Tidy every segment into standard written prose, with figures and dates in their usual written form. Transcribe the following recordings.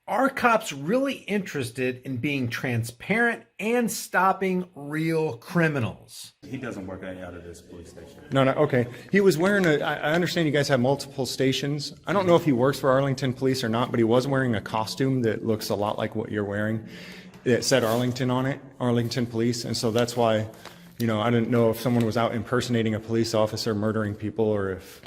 Are cops really interested in being transparent and stopping real criminals? He doesn't work out of this police station. No, okay. He was wearing I understand you guys have multiple stations. I don't know if he works for Arlington Police or not, but he was wearing a costume that looks a lot like what you're wearing. It said Arlington on it, Arlington Police, and so that's why, I didn't know if someone was out impersonating a police officer, murdering people, or if...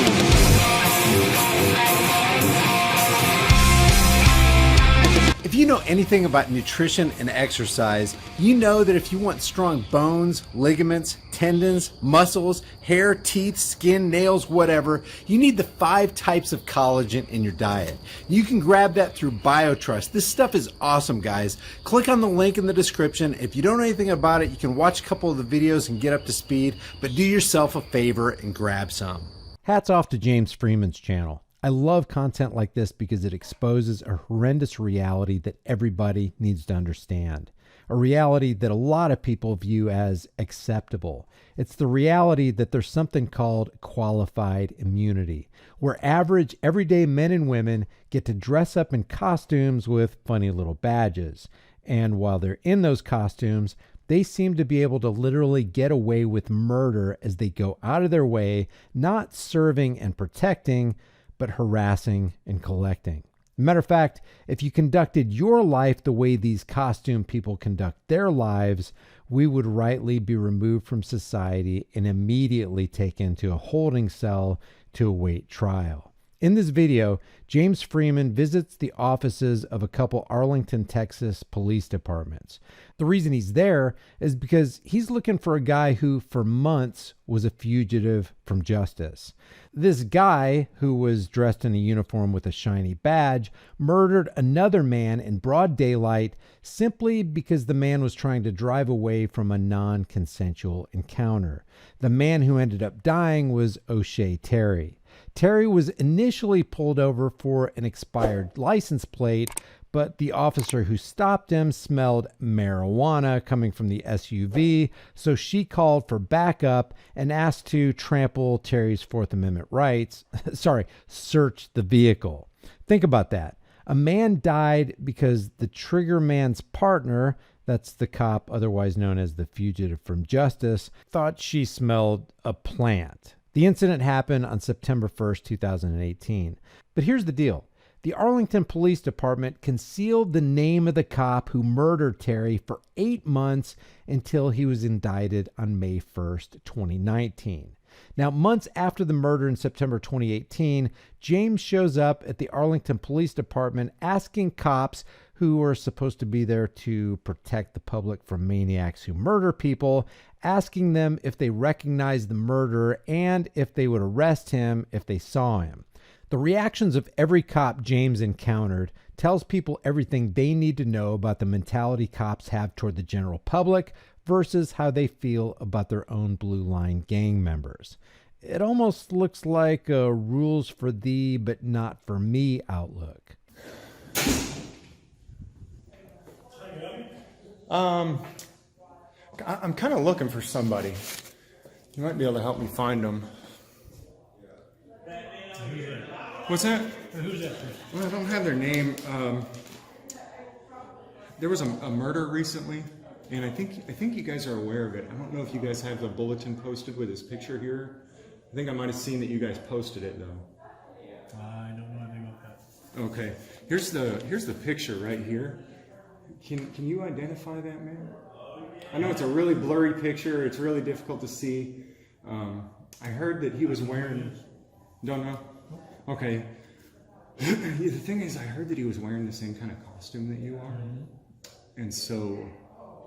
If you know anything about nutrition and exercise, you know that if you want strong bones, ligaments, tendons, muscles, hair, teeth, skin, nails, whatever, you need the 5 types of collagen in your diet. You can grab that through BioTrust. This stuff is awesome, guys. Click on the link in the description. If you don't know anything about it, you can watch a couple of the videos and get up to speed, but do yourself a favor and grab some. Hats off to James Freeman's channel. I love content like this because it exposes a horrendous reality that everybody needs to understand. A reality that a lot of people view as acceptable. It's the reality that there's something called qualified immunity, where average everyday men and women get to dress up in costumes with funny little badges. And while they're in those costumes, they seem to be able to literally get away with murder as they go out of their way, not serving and protecting, but harassing and collecting. Matter of fact, if you conducted your life the way these costume people conduct their lives, we would rightly be removed from society and immediately taken to a holding cell to await trial. In this video, James Freeman visits the offices of a couple Arlington, Texas police departments. The reason he's there is because he's looking for a guy who, for months, was a fugitive from justice. This guy, who was dressed in a uniform with a shiny badge, murdered another man in broad daylight simply because the man was trying to drive away from a non-consensual encounter. The man who ended up dying was O'Shea Terry. Terry was initially pulled over for an expired license plate, but the officer who stopped him smelled marijuana coming from the SUV, so she called for backup and asked to trample Terry's Fourth Amendment rights. Search the vehicle. Think about that. A man died because the trigger man's partner, that's the cop otherwise known as the fugitive from justice, thought she smelled a plant. The incident happened on September 1st, 2018. But here's the deal. The Arlington Police Department concealed the name of the cop who murdered Terry for 8 months until he was indicted on May 1st, 2019. Now, months after the murder in September 2018, James shows up at the Arlington Police Department asking cops who are supposed to be there to protect the public from maniacs who murder people, asking them if they recognize the murderer and if they would arrest him if they saw him. The reactions of every cop James encountered tells people everything they need to know about the mentality cops have toward the general public versus how they feel about their own Blue Line gang members. It almost looks like a rules for thee but not for me outlook. I'm kind of looking for somebody. You might be able to help me find them. What's that? Who's that? Well, I don't have their name. There was a murder recently, and I think you guys are aware of it. I don't know if you guys have the bulletin posted with his picture here. I think I might have seen that you guys posted it though. I don't know anything about that. Okay. Here's the picture right here. Can you identify that man? I know it's a really blurry picture. It's really difficult to see. I heard that he was wearing... Don't know? Okay. The thing is, I heard that he was wearing the same kind of costume that you are. And so,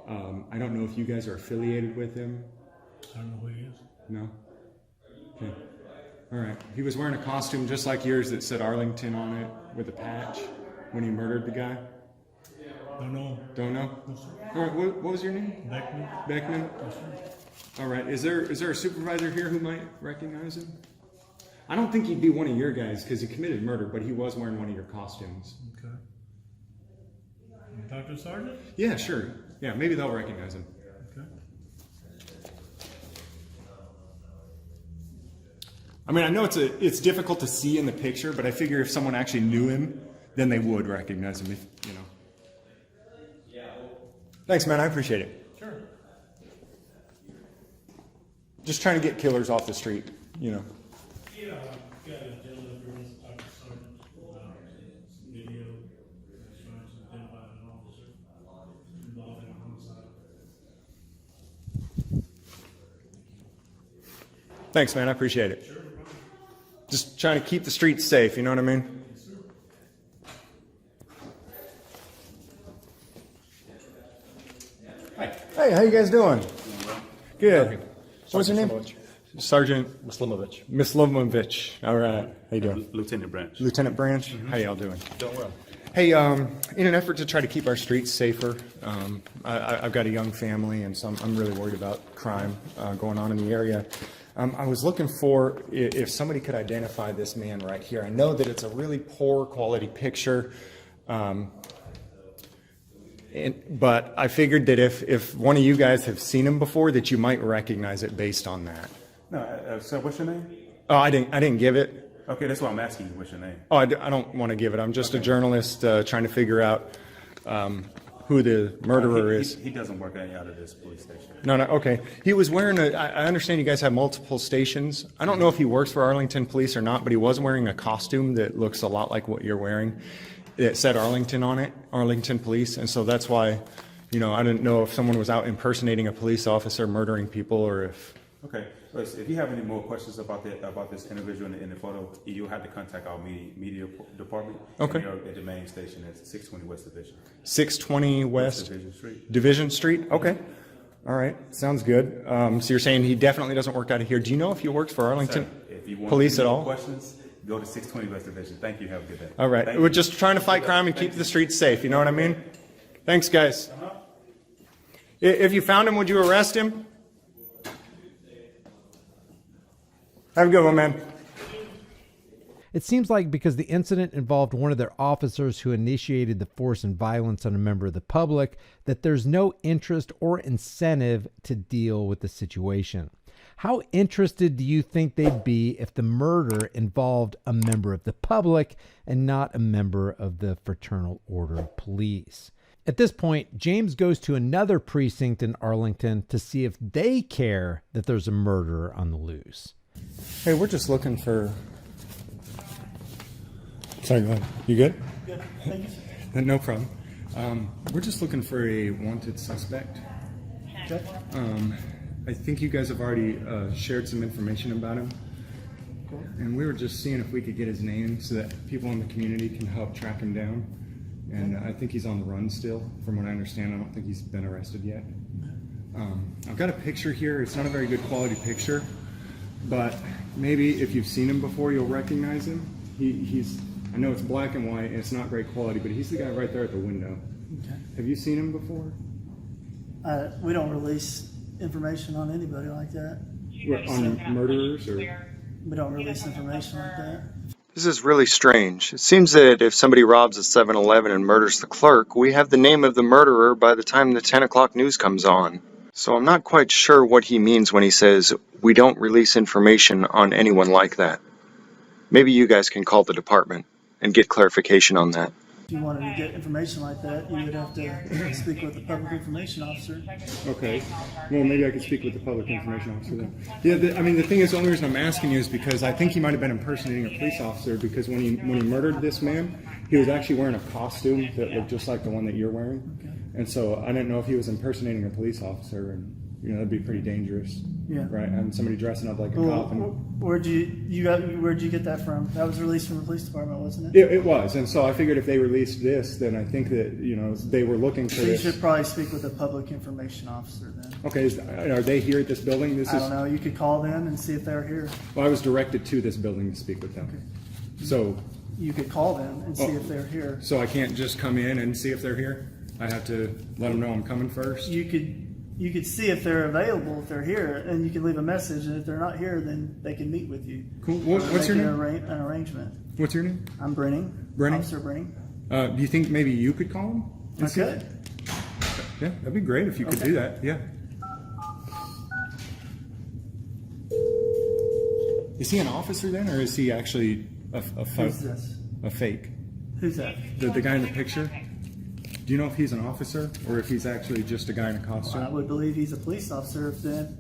I don't know if you guys are affiliated with him. I don't know who he is. No? Okay. All right. He was wearing a costume just like yours that said Arlington on it with a patch when he murdered the guy. Don't know. Don't know? No, sir. All right. What was your name? Beckman. Beckman? Yes, sir. All right. Is there a supervisor here who might recognize him? I don't think he'd be one of your guys because he committed murder, but he was wearing one of your costumes. Okay. Dr. Sergeant? Yeah, sure. Yeah, maybe they'll recognize him. Okay. I mean, I know it's difficult to see in the picture, but I figure if someone actually knew him, then they would recognize him, if, you know. Thanks, man. I appreciate it. Sure. Just trying to get killers off the street, you know. Yeah, got a gentleman who wants to talk to Sergeant about video that's trying to identify an officer involved in a homicide. Thanks, man. I appreciate it. Sure. Just trying to keep the streets safe, you know what I mean? Hey, how you guys doing? Good. What's your name? Sergeant Mislimovich. All right. How you doing? Lieutenant Branch. Lieutenant Branch. How y'all doing? Doing well. Hey, in an effort to try to keep our streets safer, I've got a young family, and so I'm really worried about crime going on in the area. I was looking for if somebody could identify this man right here. I know that it's a really poor quality picture, but I figured that if one of you guys have seen him before, that you might recognize it based on that. No, so what's your name? Oh, I didn't give it. Okay, that's why I'm asking you. What's your name? Oh, I don't want to give it. I'm just a journalist trying to figure out who the murderer is. He doesn't work out of this police station. No, okay. He was wearing I understand you guys have multiple stations. I don't know if he works for Arlington Police or not, but he was wearing a costume that looks a lot like what you're wearing. It said Arlington on it, Arlington Police, and so that's why, you know, I didn't know if someone was out impersonating a police officer, murdering people, or if... Okay, so if you have any more questions about this individual in the photo, you'll have to contact our media department. Okay. And they're at the main station at 620 West Division. 620 West Division Street. Division Street? Okay. All right. Sounds good. So you're saying he definitely doesn't work out of here. Do you know if he works for Arlington If you want Police at any more all? questions, go to 620 West Division. Thank you. Have a good day. All right. Thank We're you. just trying to fight crime and keep the streets safe. You know what I mean? Thanks, guys. If you found him, would you arrest him? Have a good one, man. It seems like because the incident involved one of their officers who initiated the force and violence on a member of the public, that there's no interest or incentive to deal with the situation. How interested do you think they'd be if the murder involved a member of the public and not a member of the Fraternal Order of Police? At this point, James goes to another precinct in Arlington to see if they care that there's a murderer on the loose. Hey, we're just looking for... Sorry, go ahead. You good? Good, thank you. No problem. We're just looking for a wanted suspect. Okay. I think you guys have already shared some information about him. Cool. And we were just seeing if we could get his name so that people in the community can help track him down. And I think he's on the run still, from what I understand. I don't think he's been arrested yet. I've got a picture here. It's not a very good quality picture, but maybe if you've seen him before, you'll recognize him. He's, I know it's black and white and it's not great quality, but he's the guy right there at the window. Okay. Have you seen him before? We don't release information on anybody like that. On murderers or? We don't release information like that. This is really strange. It seems that if somebody robs a 7-Eleven and murders the clerk, we have the name of the murderer by the time the 10 o'clock news comes on. So I'm not quite sure what he means when he says, we don't release information on anyone like that. Maybe you guys can call the department and get clarification on that. If you wanted to get information like that, you would have to speak with the public information officer. Okay. Well, maybe I could speak with the public information officer then. Yeah, I mean, the thing is, the only reason I'm asking you is because I think he might have been impersonating a police officer, because when he murdered this man, he was actually wearing a costume that looked just like the one that you're wearing. Okay. And so I didn't know if he was impersonating a police officer, and you know, that'd be pretty dangerous. Yeah. Right? Having somebody dressing up like a cop. And Where'd you get that from? That was released from the police department, wasn't it? it was, and so I figured if they released this, then I think that, you know, they were looking for So you this. should probably speak with the public information officer then. Okay, are they here at this building? I don't know. You could call them and see if they're here. Well, I was directed to this building to speak with them. Okay. So You could call them and see if they're here. So I can't just come in and see if they're here? I have to let them know I'm coming first? You could see if they're available, if they're here, and you can leave a message, and if they're not here, then they can meet with you. Cool. What's your name? An arrangement. What's your name? I'm Brenning. Brenning? Officer Brenning. Do you think maybe you could call them? and see Okay. if- Yeah, that'd be great if you could Okay. do that. Yeah. Is he an officer then, or is he actually a Who's this? fake? Who's that? The guy in the picture? Do you know if he's an officer or if he's actually just a guy in a I costume? would believe he's a police officer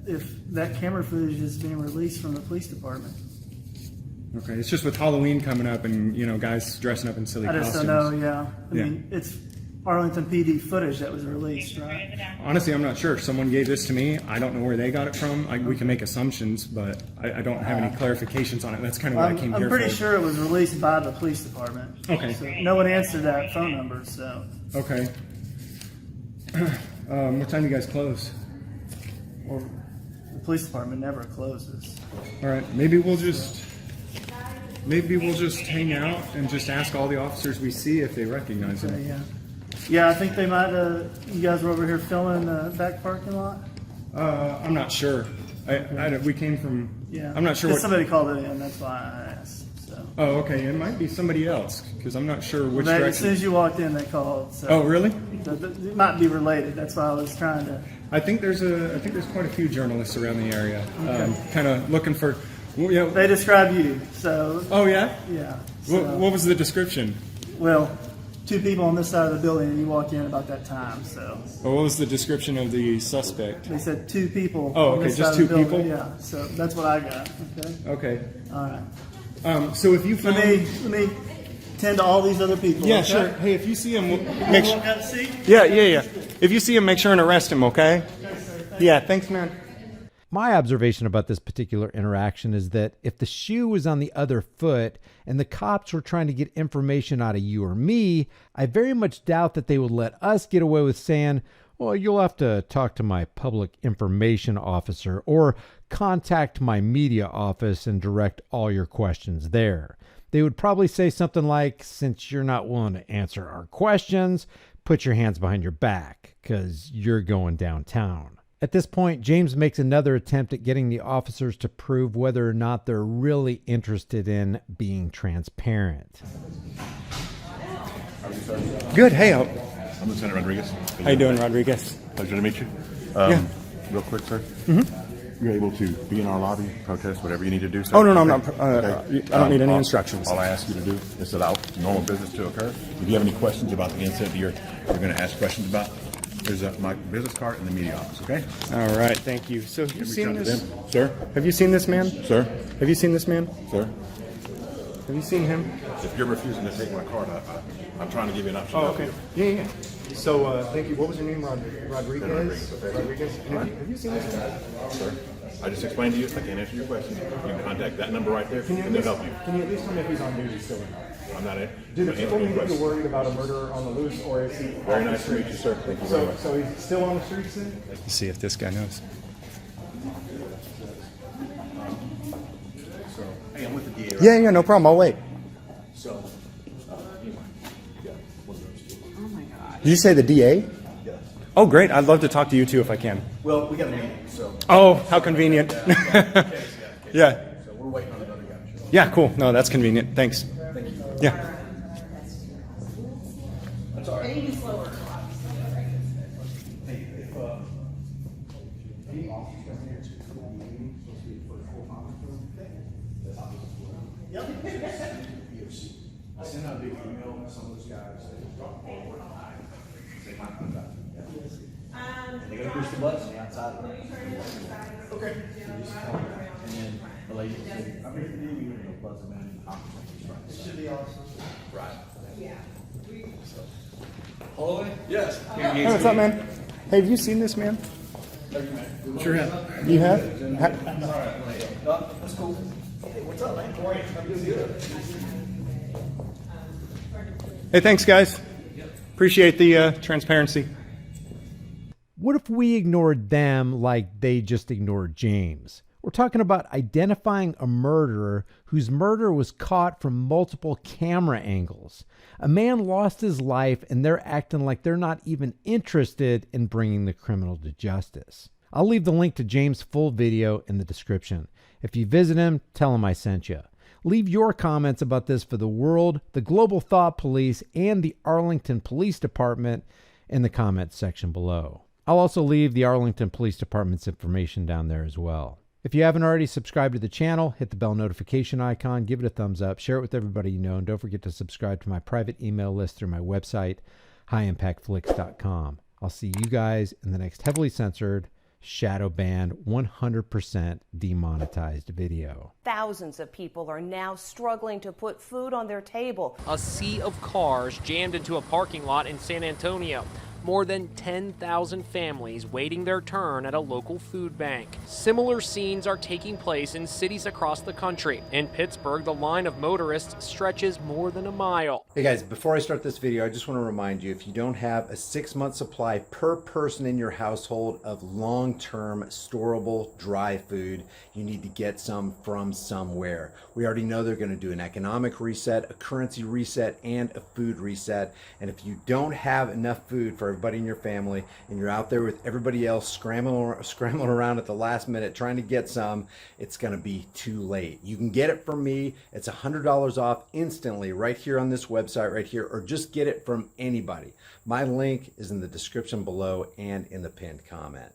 if that camera footage is being released from the police department. Okay, it's just with Halloween coming up and, you know, guys dressing up in silly I just costumes. don't know, yeah. I Yeah. mean, it's Arlington Pd footage that was released, right? Honestly, I'm not sure. Someone gave this to me. I don't know where they got it from. We can make assumptions, but I don't have any clarifications on it. That's kind of what I came I'm here pretty for. sure it was released by the police department. Okay. So no one answered that phone number, so. Okay. What time do you guys close? Well, the police department never closes. All right, maybe we'll just hang out and just ask all the officers we see if they recognize So, him. yeah. Yeah, I think they might, you guys were over here filming the back parking lot? I'm not sure. We came from. Yeah. I'm not sure 'Cause what. somebody called it in, that's why I asked, so. Oh, okay. It might be somebody else because I'm not sure which As soon direction. as you walked in, they called, so. Oh, really? It might be related, that's why I was trying to. I think there's quite a few journalists around the area, kind of looking for. Well, yeah. They describe you, so, Oh yeah. yeah. What was the description? Well, two people on this side of the building, and you walked in about that time, so. What was the description of the suspect? They said two people. Oh, on okay, this just side of the two building. people? Yeah, so that's what I got, okay? Okay. All right. So if you found. Let me tend to all these other people, Yeah, okay? sure. Hey, if you see him, You make walk sure. out the seat? Yeah. If you see him, make sure and arrest him. Okay. Yeah. Thanks, man. My observation about this particular interaction is that if the shoe was on the other foot and the cops were trying to get information out of you or me, I very much doubt that they would let us get away with saying, well, you'll have to talk to my public information officer or contact my media office and direct all your questions there. They would probably say something like, since you're not willing to answer our questions, put your hands behind your back because you're going downtown. At this point, James makes another attempt at getting the officers to prove whether or not they're really interested in being transparent. Good. Hey, I'm Lieutenant Rodriguez. how you doing, Rodriguez? Pleasure to meet you. Yeah. Real quick, sir. You're able to be in our lobby, protest, whatever you need to do, sir. Oh, no, I'm Okay? not. Okay. I don't need any all- instructions. All I ask you to do is allow normal business to occur. If you have any questions about the incident that you're going to ask questions about, there's my business card in the media office, okay? All right, thank you. So have you Reach seen out to this? them. Sir? Have you seen this man? Sir? Have you seen this man? Sir? Have you seen him? If you're refusing to take my card, I'm trying to give you an option. Oh, okay. Yeah. So, thank you. What was your name? Rodriguez? Rodriguez, okay. Rodriguez. Have you seen this man? Sir? I just explained to you, I can't answer your question. You can contact that number right there, Can you and at they'll least, help you. can you at least tell me if he's on duty still or not? I'm not in. Do the people need to be worried about a murderer on the loose, or is he? Very nice to meet you, sir. Thank you very much. So he's still on the streets then? Let's see if this guy knows. Hey, I'm with the DA. Yeah, no problem. I'll wait. Did you say the DA? Yes. Oh, great. I'd love to talk to you too if I can. Well, we got a meeting, so. Oh, how convenient. Yeah. So we're waiting on another guy to show up. Yeah, cool. No, that's convenient. Thanks. Thank you. Yeah. That's all right. I sent out a big email to some of those guys that dropped forward. They might come back. They're gonna push the buttons on the outside of it. Okay. So just tell them. And then the lady said, I'm here to do you, and buzz them in and talk to them. It should be awesome. Right. Yeah. Holloway? Yes. Hey, what's up, man? Hey, have you seen this man? Sure have. You have? That's cool. Hey, what's up, man? How are you? I'm doing good. Hey, thanks, guys. Appreciate the transparency. What if we ignored them like they just ignored James? We're talking about identifying a murderer whose murder was caught from multiple camera angles. A man lost his life and they're acting like they're not even interested in bringing the criminal to justice. I'll leave the link to James' full video in the description. If you visit him, tell him I sent you. Leave your comments about this for the world, the Global Thought Police, and the Arlington Police Department in the comments section below. I'll also leave the Arlington Police Department's information down there as well. If you haven't already subscribed to the channel, hit the bell notification icon, give it a thumbs up, share it with everybody you know, and don't forget to subscribe to my private email list through my website, highimpactflix.com. I'll see you guys in the next heavily censored, shadow banned, 100% demonetized video. Thousands of people are now struggling to put food on their table. A sea of cars jammed into a parking lot in San Antonio. More than 10,000 families waiting their turn at a local food bank. Similar scenes are taking place in cities across the country. In Pittsburgh, the line of motorists stretches more than a mile. Hey guys, before I start this video, I just want to remind you, if you don't have a 6-month supply per person in your household of long-term storable dry food, you need to get some from somewhere. We already know they're going to do an economic reset, a currency reset, and a food reset. And if you don't have enough food for everybody in your family and you're out there with everybody else scrambling around at the last minute trying to get some, it's going to be too late. You can get it from me. It's $100 off instantly right here on this website right here, or just get it from anybody. My link is in the description below and in the pinned comment.